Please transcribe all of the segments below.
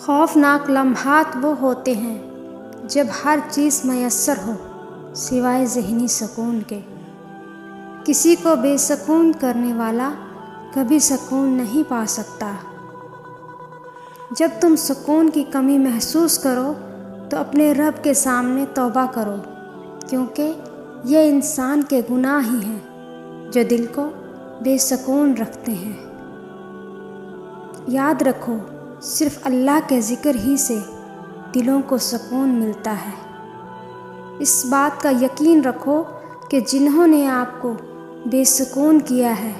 خوفناک لمحات وہ ہوتے ہیں جب ہر چیز میسر ہو سوائے ذہنی سکون کے۔ کسی کو بے سکون کرنے والا کبھی سکون نہیں پا سکتا۔ جب تم سکون کی کمی محسوس کرو تو اپنے رب کے سامنے توبہ کرو، کیونکہ یہ انسان کے گناہ ہی ہیں جو دل کو بے سکون رکھتے ہیں۔ یاد رکھو، صرف اللہ کے ذکر ہی سے دلوں کو سکون ملتا ہے۔ اس بات کا یقین رکھو کہ جنہوں نے آپ کو بے سکون کیا ہے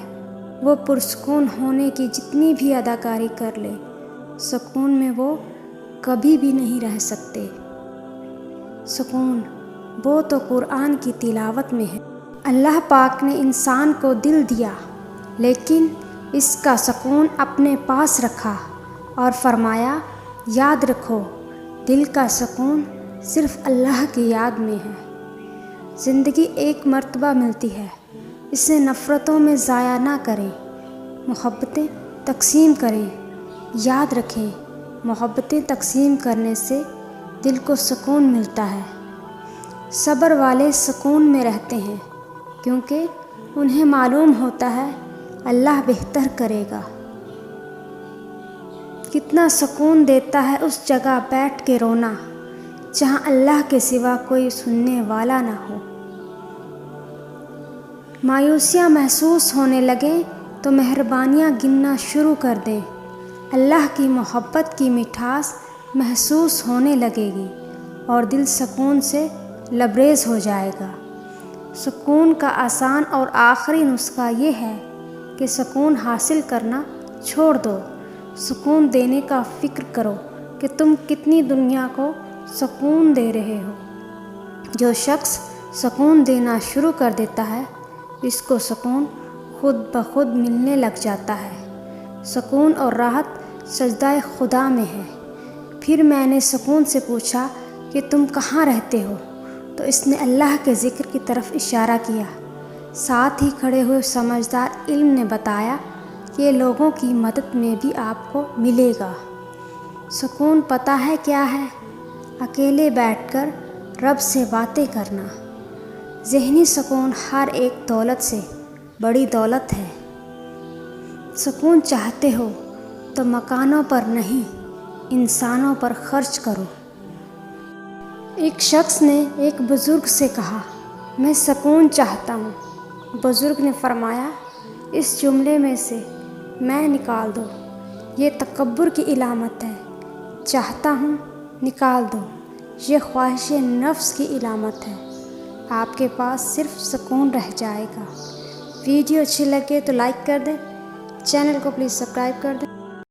وہ پرسکون ہونے کی جتنی بھی اداکاری کر لے، سکون میں وہ کبھی بھی نہیں رہ سکتے۔ سکون وہ تو قرآن کی تلاوت میں ہے۔ اللہ پاک نے انسان کو دل دیا لیکن اس کا سکون اپنے پاس رکھا اور فرمایا، یاد رکھو دل کا سکون صرف اللہ کی یاد میں ہے۔ زندگی ایک مرتبہ ملتی ہے، اسے نفرتوں میں ضائع نہ کریں، محبتیں تقسیم کریں۔ یاد رکھیں، محبتیں تقسیم کرنے سے دل کو سکون ملتا ہے۔ صبر والے سکون میں رہتے ہیں کیونکہ انہیں معلوم ہوتا ہے اللہ بہتر کرے گا۔ کتنا سکون دیتا ہے اس جگہ بیٹھ کے رونا جہاں اللہ کے سوا کوئی سننے والا نہ ہو۔ مایوسیاں محسوس ہونے لگیں تو مہربانیاں گننا شروع کر دیں۔ اللہ کی محبت کی مٹھاس محسوس ہونے لگے گی اور دل سکون سے لبریز ہو جائے گا۔ سکون کا آسان اور آخری نسخہ یہ ہے کہ سکون حاصل کرنا چھوڑ دو۔ سکون دینے کا فکر کرو کہ تم کتنی دنیا کو سکون دے رہے ہو۔ جو شخص سکون دینا شروع کر دیتا ہے اس کو سکون خود بخود ملنے لگ جاتا ہے۔ سکون اور راحت سجدہ خدا میں ہے۔ پھر میں نے سکون سے پوچھا کہ تم کہاں رہتے ہو؟ تو اس نے اللہ کے ذکر کی طرف اشارہ کیا۔ ساتھ ہی کھڑے ہوئے سمجھدار علم نے بتایا کہ لوگوں کی مدد میں بھی آپ کو ملے گا۔ سکون پتہ ہے کیا ہے؟ اکیلے بیٹھ کر رب سے باتیں کرنا۔ ذہنی سکون ہر ایک دولت سے بڑی دولت ہے۔ سکون چاہتے ہو تو مکانوں پر نہیں، انسانوں پر خرچ کرو۔ ایک شخص نے ایک بزرگ سے کہا، میں سکون چاہتا ہوں۔ بزرگ نے فرمایا، اس جملے میں سے میں نکال دو، یہ تکبر کی علامت ہے۔ چاہتا ہوں نکال دو، یہ خواہش نفس کی علامت ہے۔ آپ کے پاس صرف سکون رہ جائے گا۔ ویڈیو اچھی لگے تو لائک کر دیں، چینل کو پلیز سبسکرائب کر دیں۔